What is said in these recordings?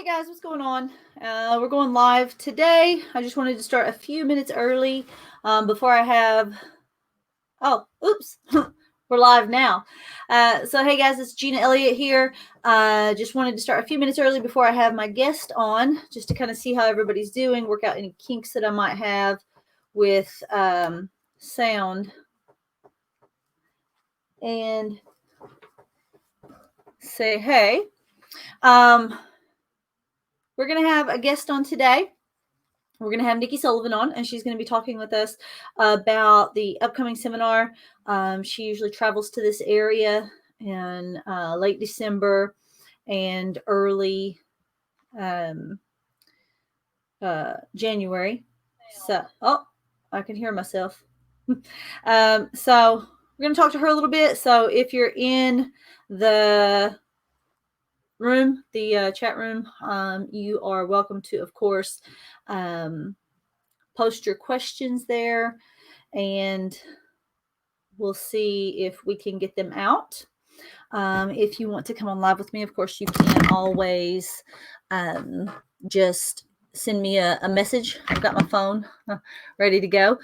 Hey guys, what's going on? We're going live today. I just wanted to start a few minutes early before I have. Oh, oops. We're live now. So, hey guys, it's Gina Elliott here. Just wanted to start a few minutes early before I have my guest on, just to kind of see how everybody's doing, work out any kinks that I might have with sound, and say hey. We're going to have a guest on today. We're going to have Nikki Sullivan on, and she's going to be talking with us about the upcoming seminar. She usually travels to this area in late December and early January. So, I can hear myself. So we're going to talk to her a little bit. So if you're in the room, the chat room, you are welcome to, of course, post your questions there, and we'll see if we can get them out. If you want to come on live with me, of course, you can always just send me a message. I've got my phone ready to go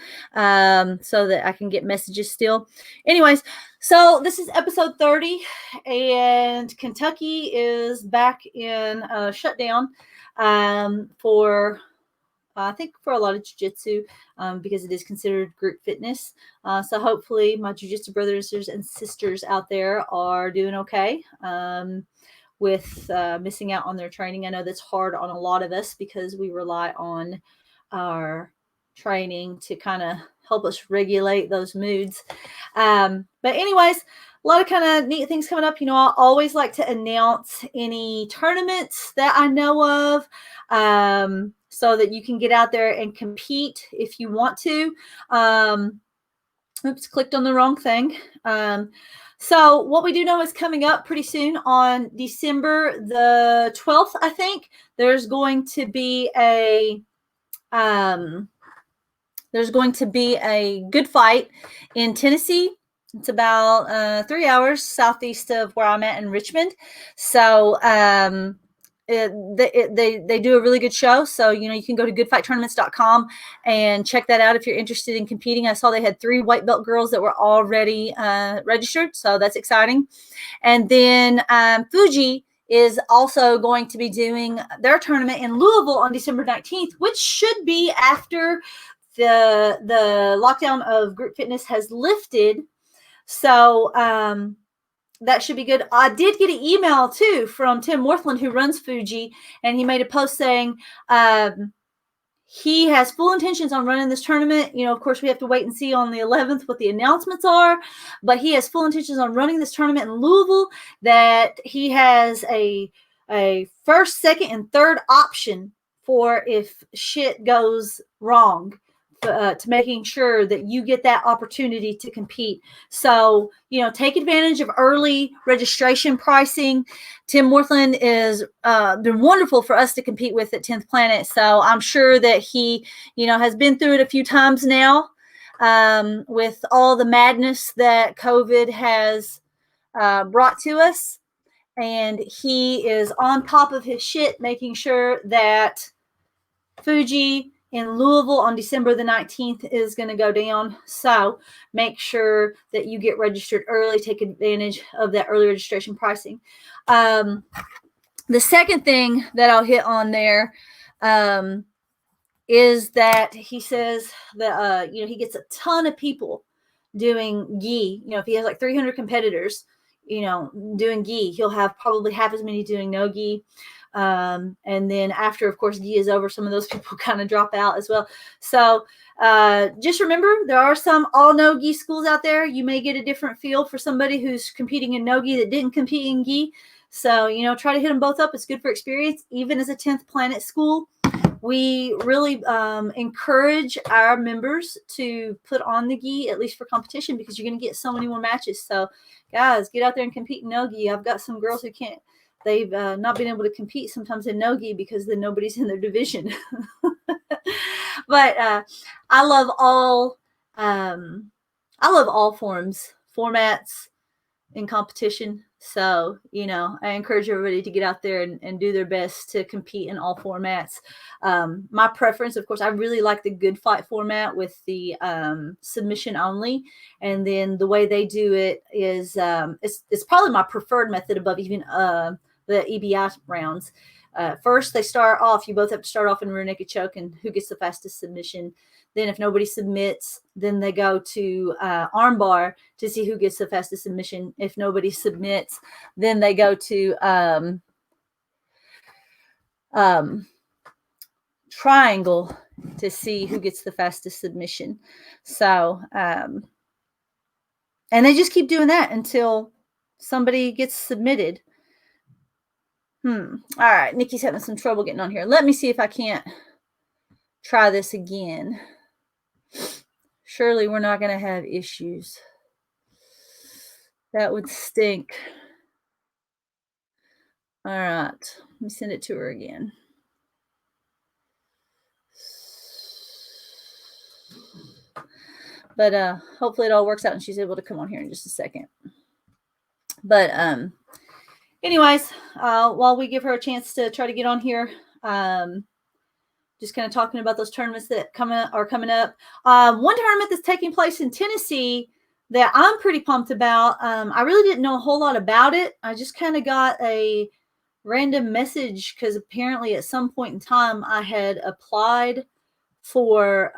so that I can get messages still. Anyways, so this is episode 30, and Kentucky is back in shutdown for I think for a lot of jiu-jitsu because it is considered group fitness. So hopefully my jiu-jitsu brothers and sisters out there are doing okay with missing out on their training. I know that's hard on a lot of us because we rely on our training to kind of help us regulate those moods. But anyways, a lot of kind of neat things coming up. You know, I always like to announce any tournaments that I know of so that you can get out there and compete if you want to. Oops, clicked on the wrong thing. So what we do know is coming up pretty soon on December the 12th, I think, there's going to be a good fight in Tennessee. It's about 3 hours southeast of where I'm at in Richmond. So they do a really good show. So, you know, you can go to goodfighttournaments.com and check that out if you're interested in competing. I saw they had 3 white belt girls that were already registered. So that's exciting. And then Bwjjc is also going to be doing their tournament in Louisville on December 19th, which should be after the lockdown of group fitness has lifted. So that should be good. I did get an email too from Tim Worthland, who runs Bwjjc, and he made a post saying he has full intentions on running this tournament. You know, of course, we have to wait and see on the 11th what the announcements are, but he has full intentions on running this tournament in Louisville, that he has a first, second, and third option for if shit goes wrong. To making sure that you get that opportunity to compete. So, you know, take advantage of early registration pricing. Tim Worthland is been wonderful for us to compete with at 10th Planet. So I'm sure that he, you know, has been through it a few times now with all the madness that COVID has brought to us. And he is on top of his shit, making sure that Bwjjc in Louisville on December the 19th is going to go down. So make sure that you get registered early. Take advantage of that early registration pricing. The second thing that I'll hit on there is that he says that, you know, he gets a ton of people doing gi. You know, if he has like 300 competitors, you know, doing gi, he'll have probably half as many doing no gi. And then after, of course, gi is over, some of those people kind of drop out as well. So just remember, there are some all no gi schools out there. You may get a different feel for somebody who's competing in no gi that didn't compete in gi. So, you know, try to hit them both up. It's good for experience. Even as a 10th Planet school, we really encourage our members to put on the gi, at least for competition, because you're going to get so many more matches. So, guys, get out there and compete in no gi. I've got some girls who can't. They've not been able to compete sometimes in no gi because then nobody's in their division. But I love all formats in competition. So, I encourage everybody to get out there and do their best to compete in all formats. My preference, of course, I really like the good fight format with the submission only. And then the way they do it is it's probably my preferred method above even the EBI rounds. First, you both have to start off in rear naked choke and who gets the fastest submission. Then if nobody submits, then they go to armbar to see who gets the fastest submission. If nobody submits, then they go to triangle to see who gets the fastest submission. So, and they just keep doing that until somebody gets submitted. All right, Nikki's having some trouble getting on here. Let me see if I can't try this again. Surely we're not going to have issues. That would stink. All right. Let me send it to her again. But hopefully it all works out and she's able to come on here in just a second. But anyways, while we give her a chance to try to get on here, just kind of talking about those tournaments that are coming up. One tournament that's taking place in Tennessee that I'm pretty pumped about. I really didn't know a whole lot about it. I just kind of got a random message because apparently at some point in time I had applied for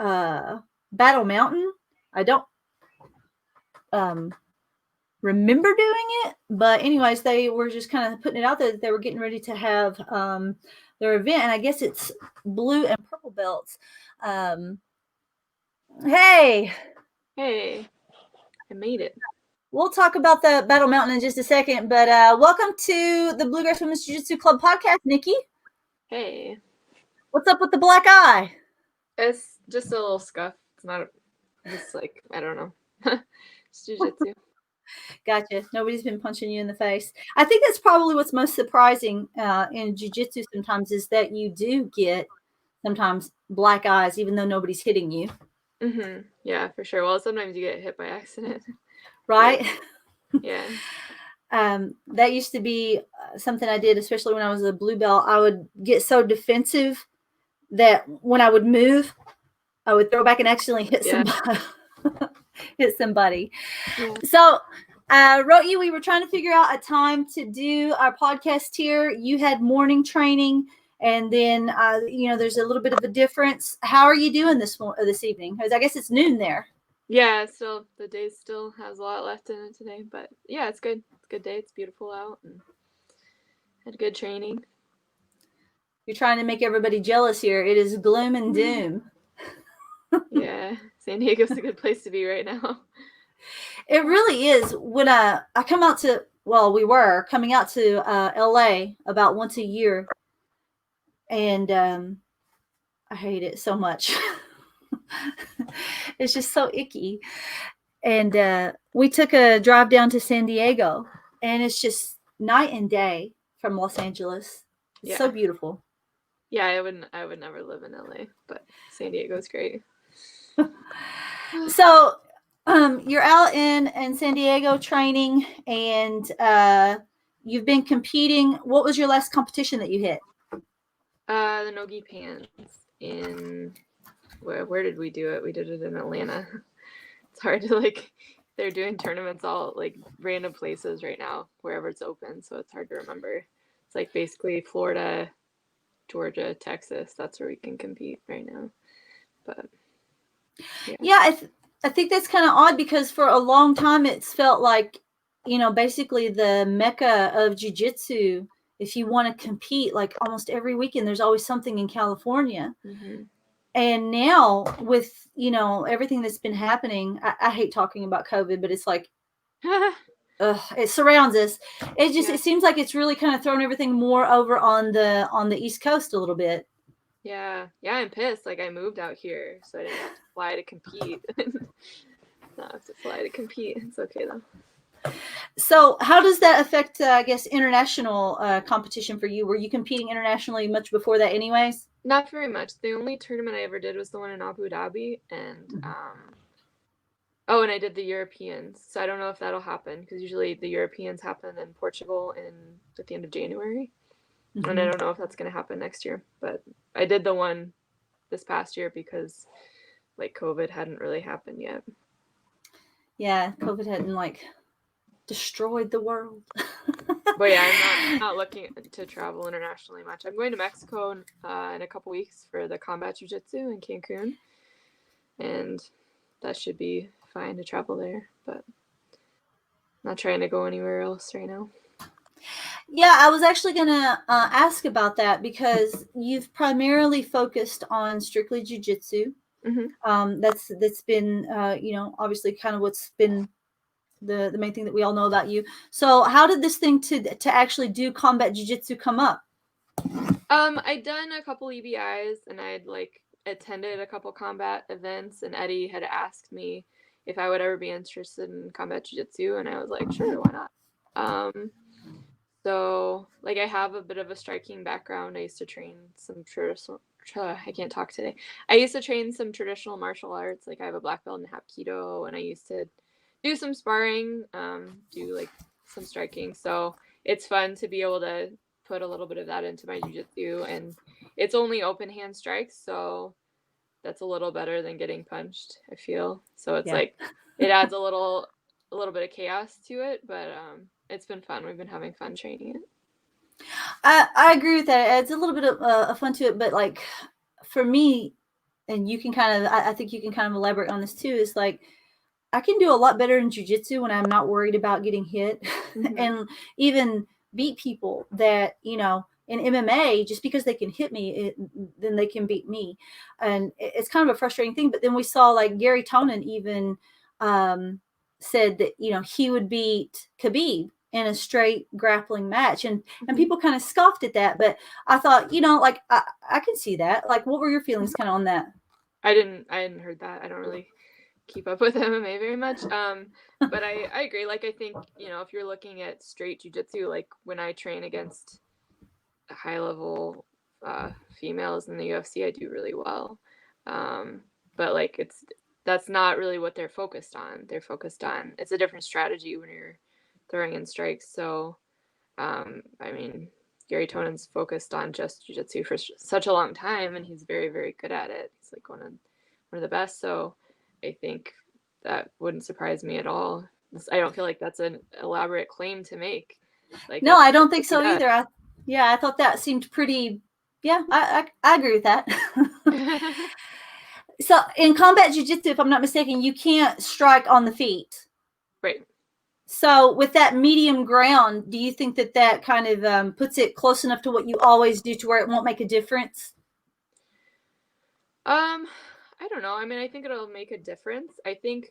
Battle Mountain. I don't remember doing it, but anyways, they were just kind of putting it out there that they were getting ready to have their event, and I guess it's blue and purple belts. Hey, I made it. We'll talk about the Battle Mountain in just a second, but welcome to the Bluegrass Women's Jiu-Jitsu Club podcast, Nikki. Hey. What's up with the black eye? It's just a little scuff. It's not, it's like, I don't know. It's jiu-jitsu. Gotcha. Nobody's been punching you in the face. I think that's probably what's most surprising in jiu-jitsu sometimes is that you do get sometimes black eyes, even though nobody's hitting you. Mm-hmm. Yeah, for sure. Well, sometimes you get hit by accident. Right? Yeah. That used to be something I did, especially when I was a blue belt. I would get so defensive that when I would move, I would throw back and accidentally hit somebody. Hit somebody. Yeah. So I wrote you. We were trying to figure out a time to do our podcast here. You had morning training, and then there's a little bit of a difference. How are you doing this evening? Because I guess it's noon there. Yeah, still the day still has a lot left in it today, but yeah, it's good. It's a good day. It's beautiful out, and had good training. You're trying to make everybody jealous here. It is gloom and doom. Yeah, San Diego's a good place to be right now. It really is. When I come out to, we were coming out to LA about once a year, and I hate it so much. It's just so icky. And we took a drive down to San Diego, and it's just night and day from Los Angeles. It's so beautiful. Yeah, I would never live in LA, but San Diego's great. So you're out in San Diego training, and you've been competing. What was your last competition that you hit? The Nogi Pants in where did we do it? We did it in Atlanta. It's hard to they're doing tournaments all random places right now, wherever it's open, so it's hard to remember. It's basically Florida, Georgia, Texas. That's where we can compete right now. But yeah, I think that's kind of odd because for a long time it's felt like, basically the mecca of jiu-jitsu. If you want to compete, almost every weekend, there's always something in California. Mm-hmm. And now with, everything that's been happening, I hate talking about COVID, but it's it surrounds us. It seems like it's really kind of thrown everything more over on the East Coast a little bit. Yeah, I'm pissed. I moved out here, so I didn't have to fly to compete. Not have to fly to compete. It's okay though. So how does that affect, I guess, international competition for you? Were you competing internationally much before that anyways? Not very much. The only tournament I ever did was the one in Abu Dhabi, and Oh, and I did the Europeans. So I don't know if that'll happen because usually the Europeans happen in Portugal at the end of January. And I don't know if that's going to happen next year. But I did the one this past year because like COVID hadn't really happened yet. Yeah, COVID hadn't like destroyed the world. But yeah, I'm not looking to travel internationally much. I'm going to Mexico in a couple weeks for the combat jiu-jitsu in Cancun, and that should be fine to travel there. But not trying to go anywhere else right now. Yeah, I was actually going to ask about that because you've primarily focused on strictly jiu-jitsu. That's been obviously kind of what's been the main thing that we all know about you. So how did this thing to actually do combat jiu-jitsu come up? I'd done a couple EBIs and I'd like attended a couple combat events, and Eddie had asked me if I would ever be interested in combat jiu-jitsu, and I was like, sure, why not? So like I have a bit of a striking background. I used to train some traditional I can't talk today. I used to train some traditional martial arts. Like I have a black belt in Hapkido, and I used to do some sparring, do like some striking. So it's fun to be able to put a little bit of that into my jiu-jitsu, and it's only open hand strikes, so that's a little better than getting punched, I feel. So it's like it adds a little bit of chaos to it, but it's been fun. We've been having fun training it. I agree with that. It adds a little bit of fun to it, but like for me, and you can kind of, I think you can kind of elaborate on this too, is like I can do a lot better in jiu-jitsu when I'm not worried about getting hit and even beat people that, in MMA, just because they can hit me, then they can beat me. And it's kind of a frustrating thing. But then we saw like Gary Tonin even said that, he would beat Khabib in a straight grappling match. And people kind of scoffed at that. But I thought, like I can see that. Like, what were your feelings kind of on that? I hadn't heard that. I don't really keep up with MMA very much. But I agree. Like, I think, if you're looking at straight jiu-jitsu, like when I train against high level females in the UFC, I do really well. But like, that's not really what they're focused on. They're focused on, it's a different strategy when you're throwing in strikes. So, I mean, Gary Tonin's focused on just jiu-jitsu for such a long time, and he's very, very good at it. He's like one of the best. So I think that wouldn't surprise me at all. I don't feel like that's an elaborate claim to make. Like, no, I don't think so either. I thought that seemed pretty. Yeah, I agree with that. So in combat jiu-jitsu, if I'm not mistaken, you can't strike on the feet. Right. So with that medium ground, do you think that kind of puts it close enough to what you always do to where it won't make a difference? I don't know. I mean, I think it'll make a difference. I think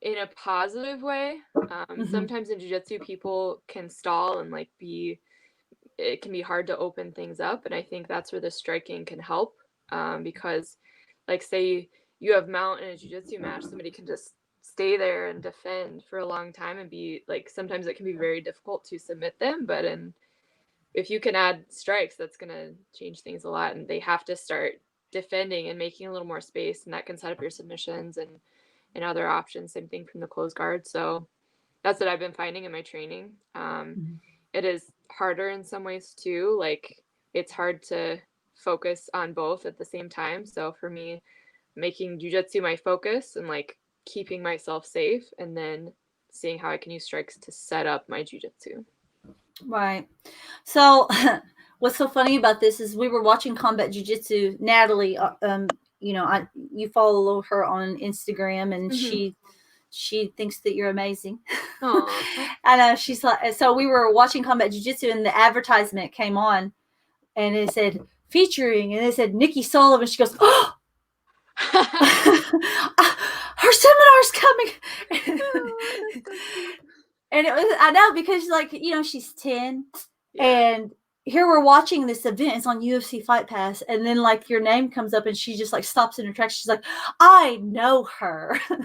in a positive way. Sometimes in jiu-jitsu, people can stall and like it can be hard to open things up. And I think that's where the striking can help. Because like say you have mount in a jiu-jitsu match, somebody can just stay there and defend for a long time and be like, sometimes it can be very difficult to submit them. But if you can add strikes, that's going to change things a lot. And they have to start defending and making a little more space, and that can set up your submissions and other options. Same thing from the closed guard. So that's what I've been finding in my training. It is harder in some ways too. Like it's hard to focus on both at the same time. So for me, making jiu-jitsu my focus and like keeping myself safe, and then seeing how I can use strikes to set up my jiu-jitsu. Right. So what's so funny about this is we were watching combat jiu-jitsu. Natalie, you follow her on Instagram, and she thinks that you're amazing. I know. She's like, so we were watching combat jiu-jitsu, and the advertisement came on, and it said featuring, and it said Nikki Sullivan. She goes, "Oh, her seminar's coming." And it was, I know, because like, she's 10 and here we're watching this event. It's on UFC Fight Pass. And then like your name comes up and she just like stops in her tracks. She's like, I know her. I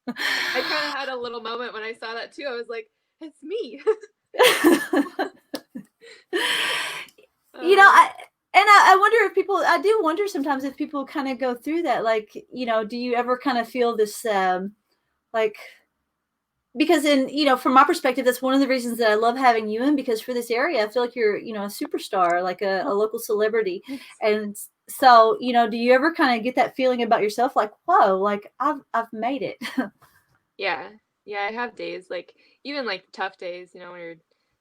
kind of had a little moment when I saw that too. I was like, it's me. I wonder if people, I do wonder sometimes if people kind of go through that. Like, do you ever kind of feel this, like, because from my perspective, that's one of the reasons that I love having you in, because for this area, I feel like you're, a superstar, like a local celebrity. And so, do you ever kind of get that feeling about yourself? Like, whoa, like I've made it. Yeah. Yeah, I have days, like, even like tough days, when you're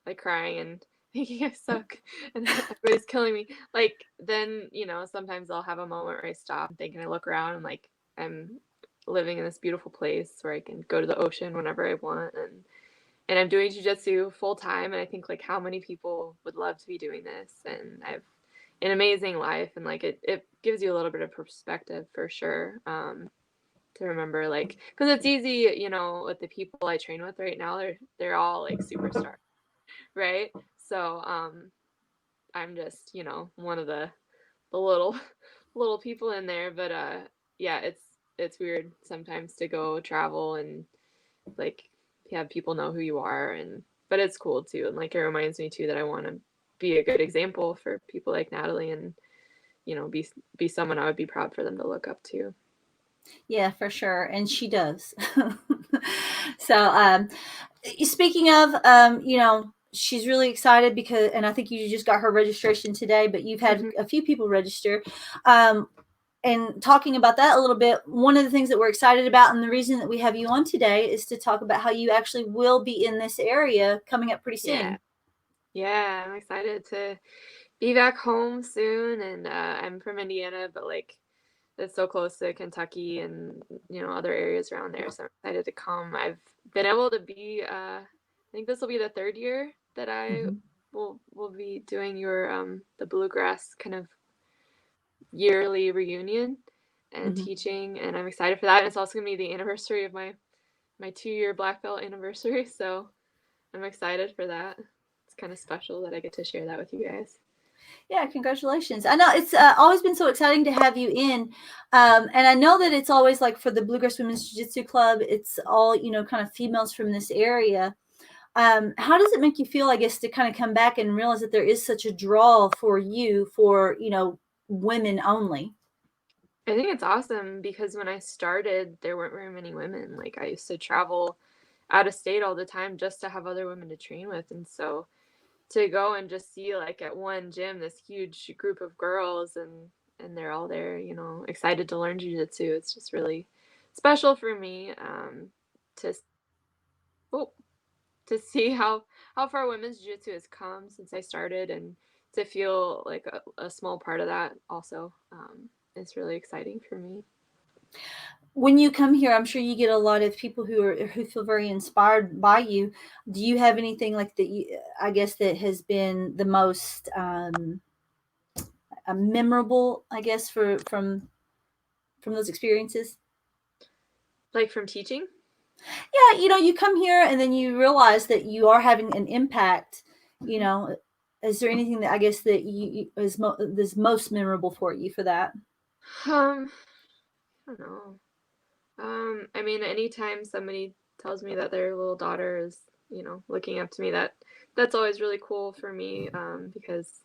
like crying and thinking I suck and everybody's killing me. Like, then, sometimes I'll have a moment where I stop and think and I look around and like I'm living in this beautiful place where I can go to the ocean whenever I want, and I'm doing jujitsu full time, and I think like how many people would love to be doing this, and I have an amazing life, and like it gives you a little bit of perspective for sure. To remember, like, because it's easy, with the people I train with right now, they're all like superstars, right? So I'm just, one of the little little people in there, but yeah, it's weird sometimes to go travel and like have people know who you are, and but it's cool too, and like it reminds me too that I want to be a good example for people like Natalie, and be someone I would be proud for them to look up to. Yeah, for sure. And she does. So, speaking of, she's really excited because, and I think you just got her registration today, but you've had a few people register. And talking about that a little bit, one of the things that we're excited about, and the reason that we have you on today, is to talk about how you actually will be in this area coming up pretty soon. Yeah, I'm excited to be back home soon, and I'm from Indiana, but like it's so close to Kentucky and other areas around there, so I'm excited to come. I've been able to be I think this will be the third year that I Mm-hmm. will be doing your the bluegrass kind of yearly reunion and Mm-hmm. teaching, and I'm excited for that. And it's also gonna be the anniversary of my 2-year black belt anniversary, so I'm excited for that. It's kind of special that I get to share that with you guys. Yeah, congratulations. I know it's always been so exciting to have you in. And I know that it's always like for the Bluegrass Women's Jiu-Jitsu Club, it's all, kind of females from this area. How does it make you feel, I guess, to kind of come back and realize that there is such a draw for you for, women only? I think it's awesome because when I started, there weren't very many women. Like I used to travel out of state all the time just to have other women to train with. And so to go and just see like at one gym this huge group of girls, and they're all there, excited to learn jujitsu. It's just really special for me to oh, to see how far women's jiu-jitsu has come since I started, and to feel like a small part of that also is really exciting for me. When you come here, I'm sure you get a lot of people who feel very inspired by you. Do you have anything like that? I guess that has been the most memorable, I guess, from those experiences. Like from teaching? Yeah, you come here and then you realize that you are having an impact. You Mhm. know, is there anything that I guess that is most memorable for you for that? Um, I don't know. I mean, anytime somebody tells me that their little daughter is, looking up to me, that's always really cool for me. Because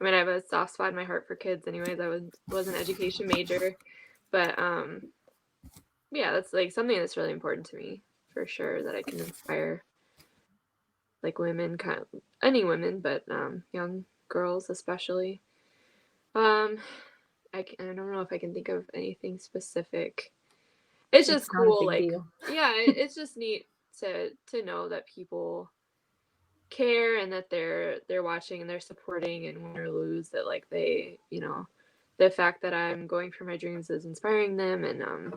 I mean, I have a soft spot in my heart for kids. Anyways, I was an education major, but yeah, that's like something that's really important to me for sure. That I can inspire like women, kind of any women, but young girls especially. Um, I don't know if I can think of anything specific. It's just It's not a cool, big like, deal. yeah, it's just neat to know that people care, and that they're watching and they're supporting, and win or lose, that like they, the fact that I'm going for my dreams is inspiring them, and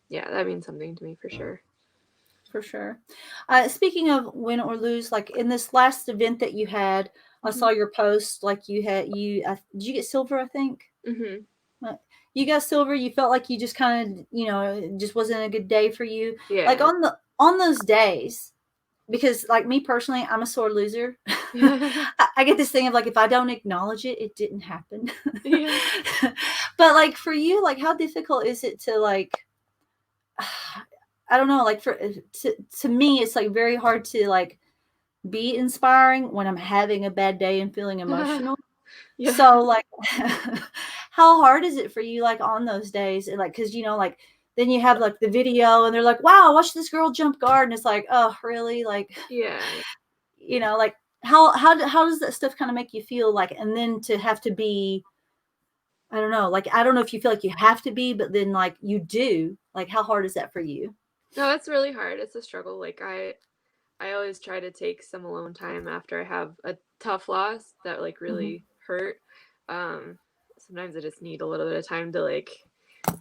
yeah, that means something to me for sure. For sure. Speaking of win or lose, like in this last event that you had, I Hmm. saw your post. Like did you get silver? I think. Hmm. Uh, You got silver. You felt like you just kind of, it just wasn't a good day for you. Like Yeah. on those days, because like me personally, I'm a sore loser. Yeah. I get this thing of like if I don't acknowledge it, it didn't happen. Yeah. But like for you, like how difficult is it to like I don't know, like to me it's like very hard to like be inspiring when I'm having a bad day and feeling emotional. Yeah. So like, how hard is it for you like on those days? And like, cause like then you have like the video and they're like, wow, watch this girl jump guard. And it's like, oh, really? Like, Yeah. like how does that stuff kind of make you feel like, and then to have to be, I don't know, like, I don't know if you feel like you have to be, but then like you do, like, how hard is that for you? No, it's really hard. It's a struggle. Like I always try to take some alone time after I have a tough loss that like Mm-hmm. really hurt. Um, Sometimes I just need a little bit of time to like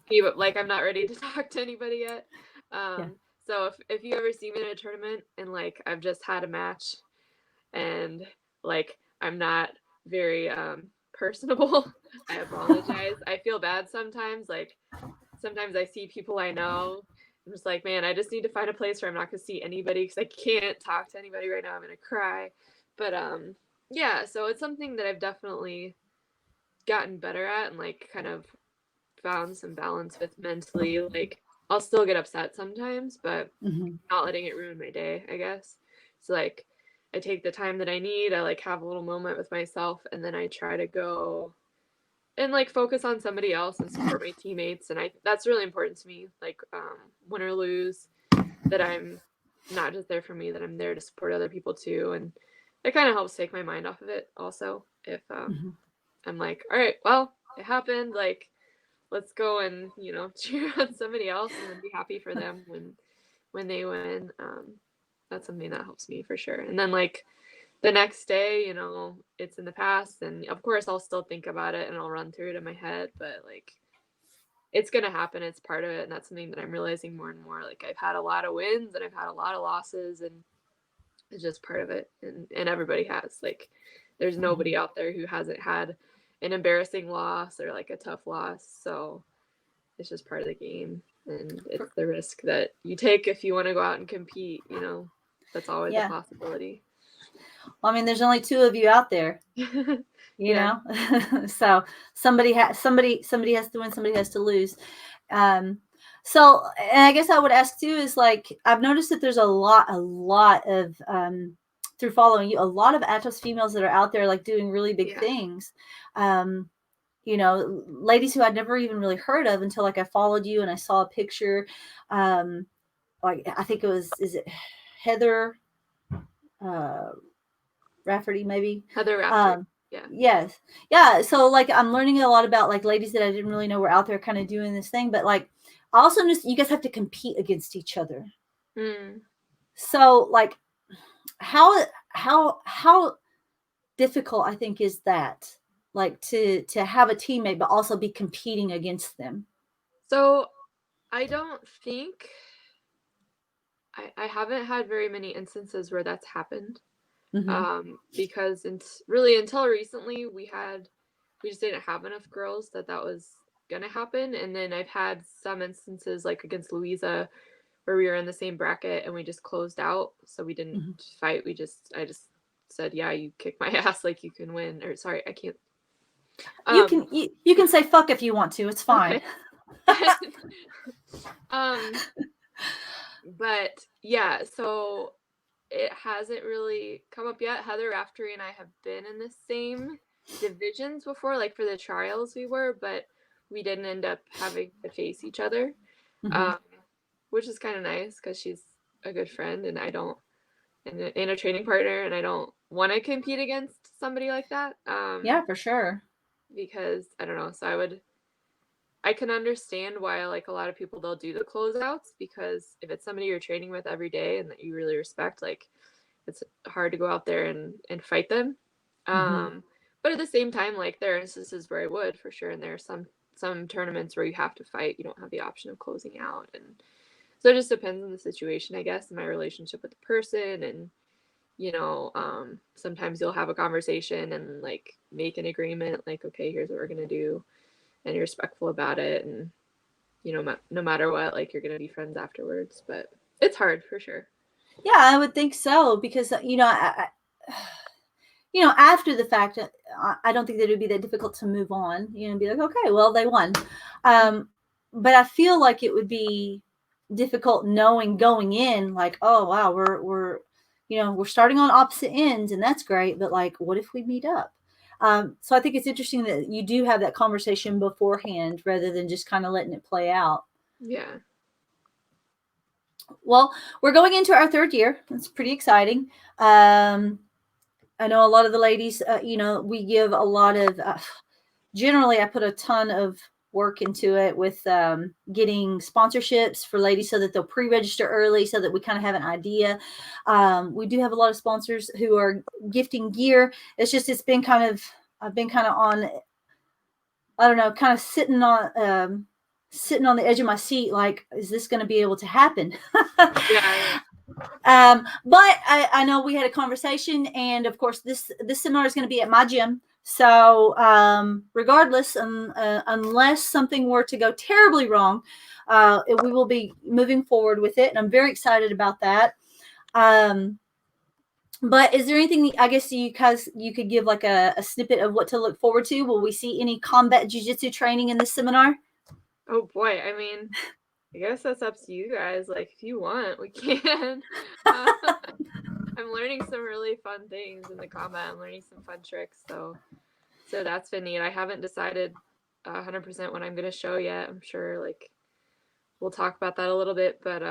be like I'm not ready to talk to anybody yet. Yeah. So if you ever see me in a tournament and like I've just had a match and like I'm not very personable, I apologize. I feel bad sometimes. Like sometimes I see people I know. I'm just like, man, I just need to find a place where I'm not gonna see anybody because I can't talk to anybody right now. I'm gonna cry. But yeah, so it's something that I've definitely gotten better at and like kind of found some balance with mentally. Like I'll still get upset sometimes, but Mm-hmm. not letting it ruin my day, I guess. So like I take the time that I need, I like have a little moment with myself and then I try to go and like focus on somebody else and support my teammates, and I that's really important to me, like win or lose, that I'm not just there for me, that I'm there to support other people too, and it kind of helps take my mind off of it also if Mm-hmm. I'm like, all right, well, it happened, like let's go and cheer on somebody else and then be happy for them when they win. That's something that helps me for sure. And then like the next day, it's in the past, and of course I'll still think about it and I'll run through it in my head, but like it's gonna happen. It's part of it, and that's something that I'm realizing more and more. Like I've had a lot of wins and I've had a lot of losses, and it's just part of it. And everybody has like, there's nobody out there who hasn't had an embarrassing loss or like a tough loss. So it's just part of the game, and it's the risk that you take if you want to go out and compete. That's always a Yeah. possibility. Well, I mean, there's only two of you out there, Yeah. so somebody has to win, somebody has to lose. So, and I guess I would ask too is like, I've noticed that there's a lot of, through following you, a lot of Atos females that are out there like doing really big Yeah. things. Ladies who I'd never even really heard of until like I followed you and I saw a picture. Like I think is it Heather Rafferty maybe? Heather Rafter. Um, Yeah. yes, yeah. So like I'm learning a lot about like ladies that I didn't really know were out there kind of doing this thing, but like I also noticed you guys have to compete against each other. Mm. So like how difficult I think is that, like to have a teammate but also be competing against them. So I don't think I haven't had very many instances where that's happened. Mm-hmm. Because really until recently we just didn't have enough girls that was gonna happen. And then I've had some instances like against Louisa where we were in the same bracket and we just closed out, so we didn't Mm-hmm. fight. I just said, yeah, you kick my ass, like you can win. Or sorry, I can't. You Um, can you can say fuck if you want to. It's fine. okay. um, but yeah, so it hasn't really come up yet. Heather Raftery and I have been in the same divisions before, like for the trials we were, but we didn't end up having to face each other, Mm-hmm. um, which is kind of nice because she's a good friend and I don't, and a training partner, and I don't want to compete against somebody like that, Yeah, for sure. because I don't know. So I can understand why like a lot of people they'll do the closeouts, because if it's somebody you're training with every day and that you really respect, like it's hard to go out there and fight them. Mm-hmm. But at the same time, like there are instances where I would for sure, and there are some tournaments where you have to fight. You don't have the option of closing out, and so it just depends on the situation, I guess, and my relationship with the person, and sometimes you'll have a conversation and like make an agreement, like okay, here's what we're gonna do, and you're respectful about it, and no matter what, like you're gonna be friends afterwards. But it's hard for sure. Yeah, I would think so because after the fact, I don't think that it would be that difficult to move on. And be like, okay, well, they won. Um, but I feel like it would be difficult knowing going in, like, oh wow, we're starting on opposite ends, and that's great. But like, what if we meet up? So I think it's interesting that you do have that conversation beforehand rather than just kind of letting it play out. Yeah. Well, we're going into our third year. It's pretty exciting. I know a lot of the ladies, we give a lot of, generally, I put a ton of work into it with getting sponsorships for ladies so that they'll pre-register early so that we kind of have an idea. We do have a lot of sponsors who are gifting gear. It's been kind of, I've been kind of on, I don't know, kind of sitting on the edge of my seat, like, is this going to be able to happen? Yeah. But I know we had a conversation, and of course, this seminar is going to be at my gym. So, regardless, unless something were to go terribly wrong, we will be moving forward with it, and I'm very excited about that. But is there anything, I guess, you could give like a snippet of what to look forward to? Will we see any combat jiu-jitsu training in this seminar? Oh boy, I mean, I guess that's up to you guys. Like, if you want, we can. I'm learning some really fun things in the combat. I'm learning some fun tricks, so that's been neat. I haven't decided 100% what I'm gonna show yet. I'm sure like we'll talk about that a little bit, but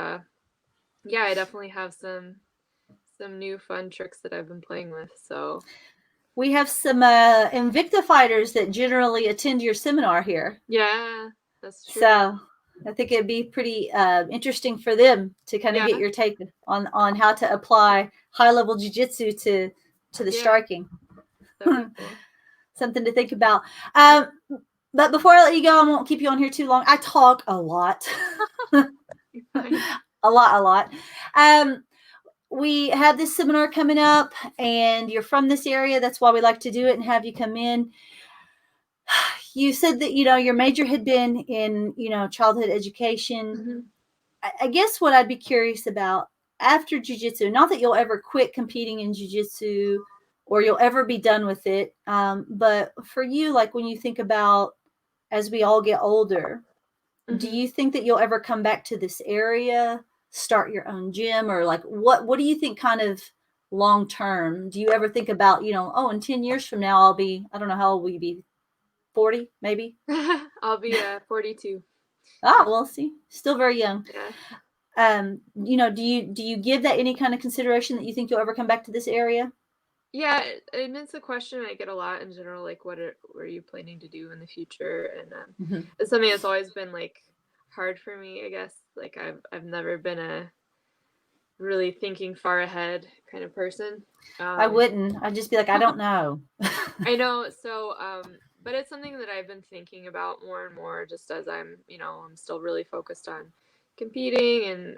yeah, I definitely have some new fun tricks that I've been playing with. So we have some Invicta fighters that generally attend your seminar here. Yeah, that's true. So I think it'd be pretty interesting for them to kind of get your take on how to apply high-level jiu-jitsu to the striking. That'd be cool. Something to think about. But before I let you go, I won't keep you on here too long. I talk a lot. a lot. We have this seminar coming up, and you're from this area. That's why we like to do it and have you come in. You said that, your major had been in, childhood education. Mm-hmm. I guess what I'd be curious about after jiu-jitsu, not that you'll ever quit competing in jiu-jitsu or you'll ever be done with it. But for you, like when you think about as we all get older, do you think that you'll ever come back to this area, start your own gym, or like what do you think kind of long term? Do you ever think about, in 10 years from now, I'll be, I don't know, how old will you be? 40, maybe? I'll be 42. Well, see, still very young. Yeah. Do you give that any kind of consideration that you think you'll ever come back to this area? Yeah, and it's a question I get a lot in general, like what are you planning to do in the future? And it's something that's always been like hard for me, I guess. Like I've never been a really thinking far ahead kind of person. I wouldn't. I'd just be like, I don't know. I know. So, but it's something that I've been thinking about more and more just as I'm still really focused on competing and,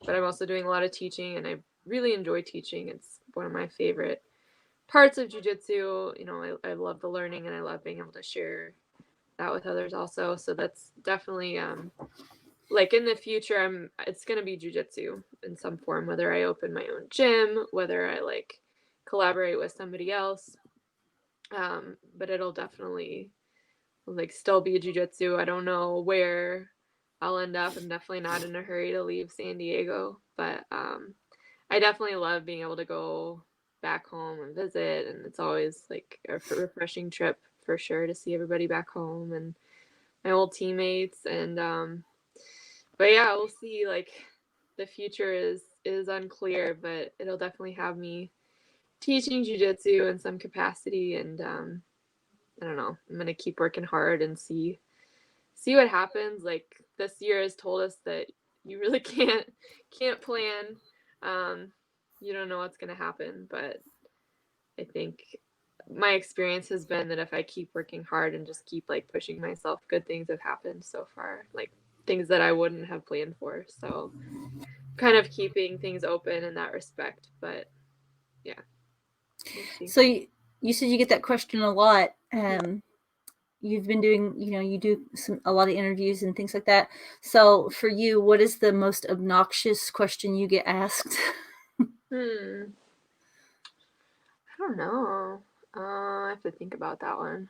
but I'm also doing a lot of teaching and I really enjoy teaching. It's one of my favorite parts of jiu-jitsu. I love the learning and I love being able to share that with others also. So that's definitely, like in the future, it's going to be jiu-jitsu in some form, whether I open my own gym, whether I like collaborate with somebody else. But it'll definitely like still be jiu-jitsu. I don't know where I'll end up. I'm definitely not in a hurry to leave San Diego, but I definitely love being able to go back home and visit, and it's always like a refreshing trip for sure to see everybody back home and my old teammates. And but yeah, we'll see. Like the future is unclear, but it'll definitely have me teaching jiu-jitsu in some capacity, and I don't know, I'm gonna keep working hard and see what happens. Like this year has told us that you really can't plan. You don't know what's gonna happen, but I think my experience has been that if I keep working hard and just keep like pushing myself, good things have happened so far, like things that I wouldn't have planned for. So kind of keeping things open in that respect, but yeah. We'll so you said you get that question a lot. You've been doing, you do a lot of interviews and things like that. So for you, what is the most obnoxious question you get asked? I don't know. I have to think about that one.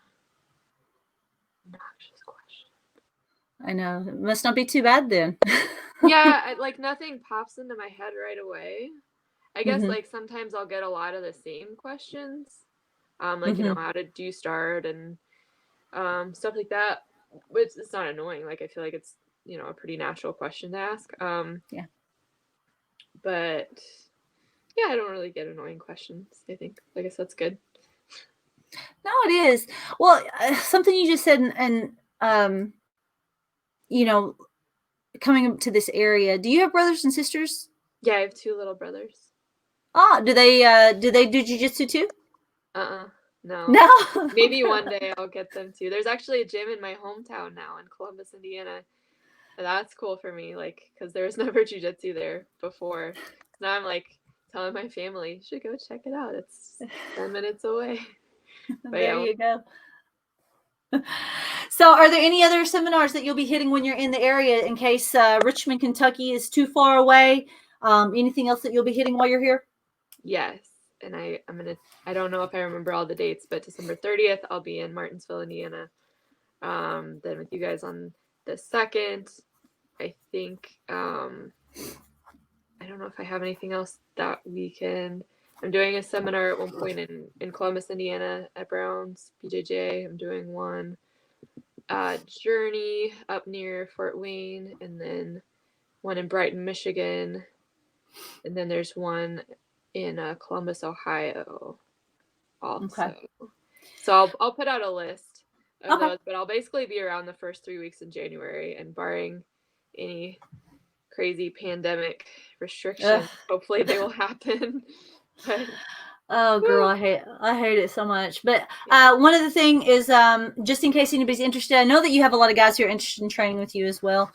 Obnoxious question. I know. It must not be too bad then. Yeah, like nothing pops into my head right away. I guess like sometimes I'll get a lot of the same questions. like, how to do start and stuff like that. It's not annoying. Like, I feel like it's, a pretty natural question to ask. Yeah. But yeah, I don't really get annoying questions, I think. I guess that's good. No, it is. Well, something you just said, and coming up to this area, do you have brothers and sisters? Yeah, I have 2 little brothers. Ah, do they do jujitsu too? No. No. Maybe one day I'll get them to. There's actually a gym in my hometown now in Columbus, Indiana. And that's cool for me, like, because there was never jujitsu there before. Now I'm like telling my family, you should go check it out. It's 10 minutes away. But There yeah. you go. So, are there any other seminars that you'll be hitting when you're in the area in case Richmond, Kentucky is too far away? Anything else that you'll be hitting while you're here? Yes. And I don't know if I remember all the dates, but December 30th, I'll be in Martinsville, Indiana. Then with you guys on the 2nd, I think, I don't know if I have anything else that weekend. I'm doing a seminar at one point in Columbus, Indiana at Brown's Bwjjc. I'm doing one Journey up near Fort Wayne, and then one in Brighton, Michigan, and then there's one in Columbus, Ohio also. Okay. So I'll put out a list of those, but I'll basically be around the first 3 weeks in January, and barring any crazy pandemic restrictions, hopefully they will happen. But, oh, girl, I hate it so much. But one of the thing is, just in case anybody's interested, I know that you have a lot of guys who are interested in training with you as well.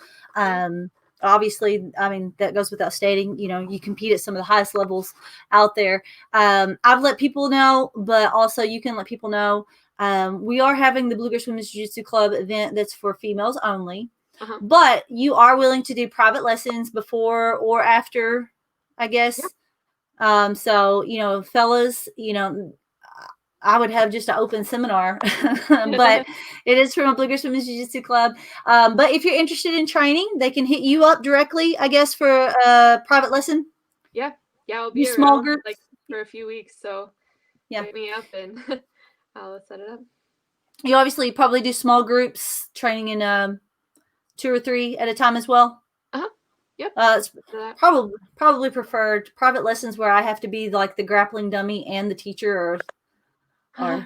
Obviously, I mean, that goes without stating. You compete at some of the highest levels out there. I've let people know, but also you can let people know. We are having the Bluegrass Women's Jiu-Jitsu Club event that's for females only. But you are willing to do private lessons before or after, I guess. Yeah. So, fellas, I would have just an open seminar, but it is from a Bluegrass Women's Jiu-Jitsu Club. But if you're interested in training, they can hit you up directly, I guess, for a private lesson. Yeah. I'll be around small groups like for a few weeks, so yeah, hit me up and I'll set it up. You obviously probably do small groups training in 2 or 3 at a time as well. Yep. It's probably preferred private lessons where I have to be like the grappling dummy and the teacher, or yeah.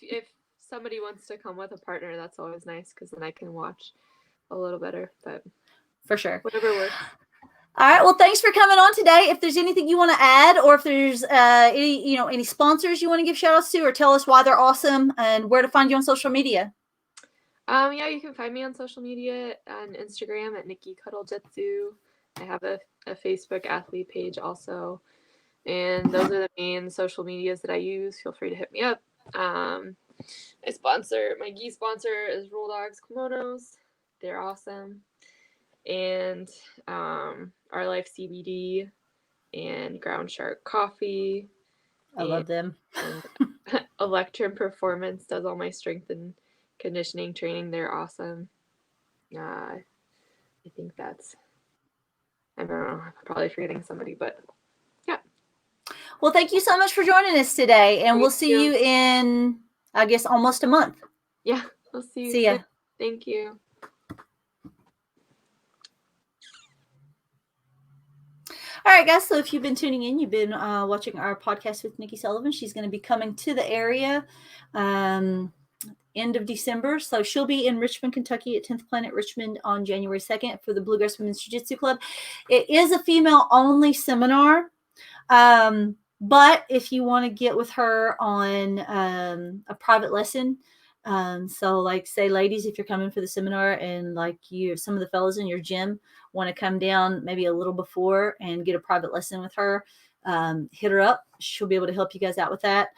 If somebody wants to come with a partner, that's always nice because then I can watch a little better. But for sure, whatever works. All right. Well, thanks for coming on today. If there's anything you want to add, or if there's any sponsors you want to give shout outs to, or tell us why they're awesome and where to find you on social media. Yeah, you can find me on social media on Instagram at Nikki Bwjjc. I have a Facebook athlete page also. And those are the main social medias that I use. Feel free to hit me up. My gi sponsor is Roll Dogs Kimonos. They're awesome. And Our Life CBD and Ground Shark Coffee. I love them. And Electrum Performance does all my strength and conditioning training. They're awesome. I think that's, I don't know, I'm probably forgetting somebody, but yeah. Well, thank you so much for joining us today, and we'll see you in, I guess, almost a month. Yeah, we'll see you. See ya. Thank you. All right, guys. So if you've been tuning in, you've been watching our podcast with Nikki Sullivan. She's going to be coming to the area end of December. So she'll be in Richmond, Kentucky at 10th Planet Richmond on January 2nd for the Bluegrass Women's Jiu-Jitsu Club. It is a female-only seminar. But if you want to get with her on a private lesson, so like say ladies, if you're coming for the seminar and like some of the fellas in your gym want to come down maybe a little before and get a private lesson with her, hit her up. She'll be able to help you guys out with that.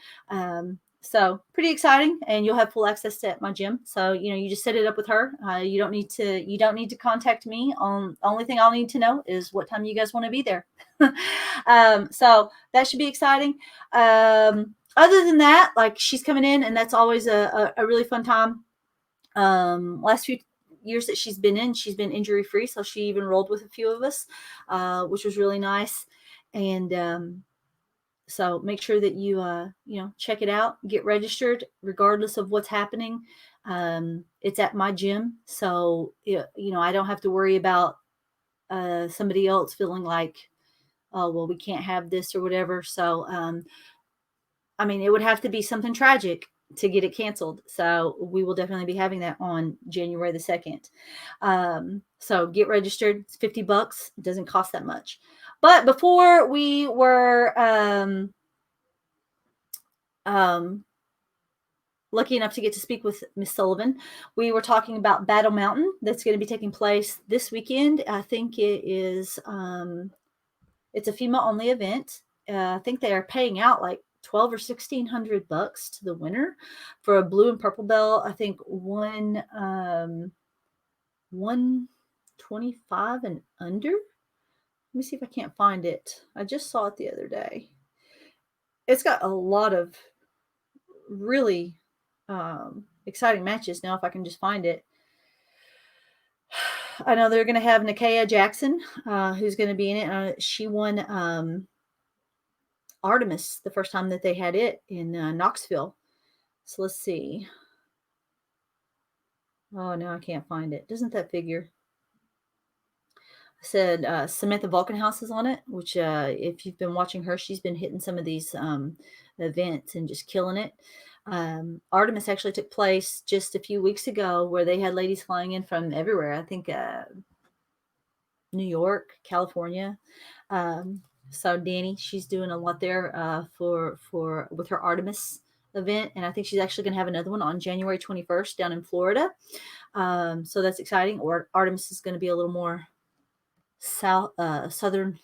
So pretty exciting, and you'll have full access to my gym. So, you just set it up with her. You don't need to contact me. The only thing I'll need to know is what time you guys want to be there. So that should be exciting. Other than that, like she's coming in, and that's always a really fun time. Last few years that she's been injury free. So she even rolled with a few of us, which was really nice. And, So make sure that you check it out, get registered, regardless of what's happening. It's at my gym, so I don't have to worry about somebody else feeling like, oh well, we can't have this or whatever. So I mean, it would have to be something tragic to get it canceled. So we will definitely be having that on January the 2nd. So get registered. It's $50. It doesn't cost that much. But before we were lucky enough to get to speak with Miss Sullivan, we were talking about Battle Mountain that's going to be taking place this weekend. I think it is it's a female only event. I think they are paying out like $1,200 or $1,600 to the winner for a blue and purple belt. I think 125 and under. Let me see if I can't find it. I just saw it the other day. It's got a lot of really exciting matches. Now, if I can just find it. I know they're going to have Nikki Jackson, who's going to be in it. She won Artemis the first time that they had it in Knoxville. So let's see. Oh, no, I can't find it. Doesn't that figure? I said Samantha Volkenhaus is on it, which if you've been watching her, she's been hitting some of these events and just killing it. Artemis actually took place just a few weeks ago, where they had ladies flying in from everywhere. I think New York, California. So Danny, she's doing a lot there for with her Artemis event, and I think she's actually going to have another one on January 21st down in Florida. So that's exciting. Or Artemis is going to be a little more southern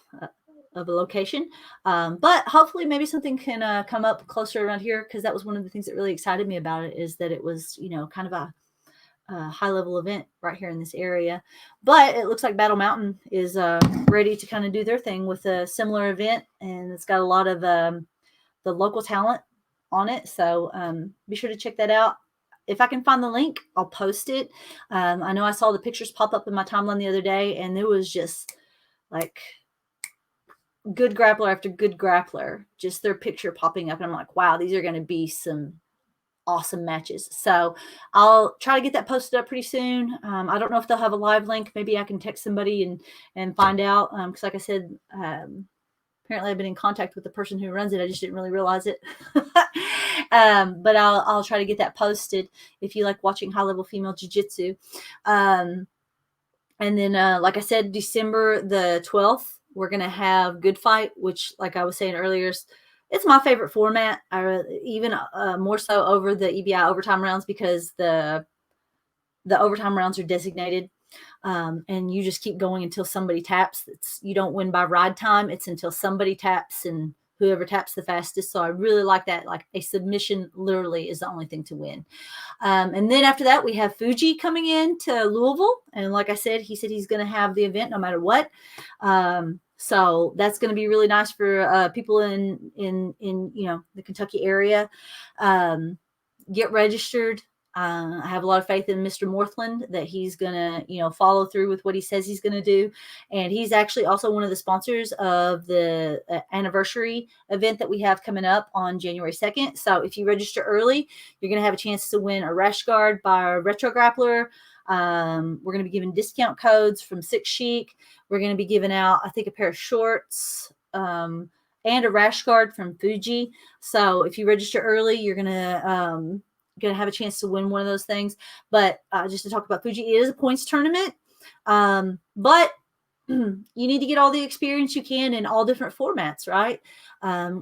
of a location, but hopefully maybe something can come up closer around here, because that was one of the things that really excited me about it, is that it was kind of a high level event right here in this area. But it looks like Battle Mountain is ready to kind of do their thing with a similar event, and it's got a lot of the local talent on it. So be sure to check that out. If I can find the link, I'll post it. I know I saw the pictures pop up in my timeline the other day, and it was just like good grappler after good grappler, just their picture popping up. And I'm like, wow, these are going to be some awesome matches. So I'll try to get that posted up pretty soon. I don't know if they'll have a live link. Maybe I can text somebody and find out. Because like I said, apparently I've been in contact with the person who runs it. I just didn't really realize it. But I'll try to get that posted if you like watching high level female jiu-jitsu. And then, like I said, December the 12th, we're going to have Good Fight, which, like I was saying earlier, it's my favorite format, even more so over the EBI overtime rounds, because the overtime rounds are designated, and you just keep going until somebody taps. You don't win by ride time. It's until somebody taps, and whoever taps the fastest. So I really like that. Like, a submission literally is the only thing to win. And then after that, we have Bwjjc coming in to Louisville. And like I said, he said he's going to have the event no matter what. So that's going to be really nice for people in the Kentucky area. Get registered. I have a lot of faith in Mr. Morthland that he's going to, follow through with what he says he's going to do. And he's actually also one of the sponsors of the anniversary event that we have coming up on January 2nd. So if you register early, you're going to have a chance to win a rash guard by a retro grappler. We're going to be giving discount codes from Six Chic. We're going to be giving out, I think, a pair of shorts, and a rash guard from Bwjjc. So if you register early, you're going to have a chance to win one of those things. But just to talk about Bwjjc, it is a points tournament. But you need to get all the experience you can in all different formats, right?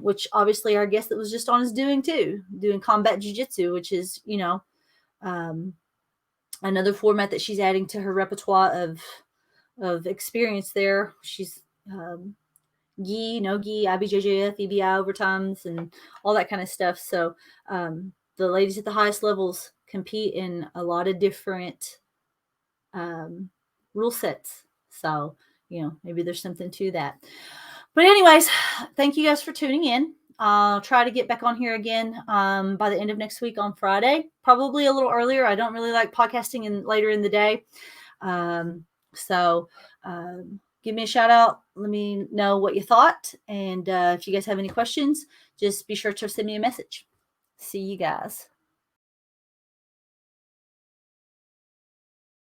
Which obviously our guest that was just on is doing too, doing combat jiu-jitsu, which is, another format that she's adding to her repertoire of experience there. She's gi, no gi, IBJJF, EBI overtimes, and all that kind of stuff. So the ladies at the highest levels compete in a lot of different rule sets. So, maybe there's something to that. But anyways, thank you guys for tuning in. I'll try to get back on here again by the end of next week on Friday, probably a little earlier. I don't really like podcasting later in the day. So get give me a shout out. Let me know what you thought. And if you guys have any questions, just be sure to send me a message. See you guys.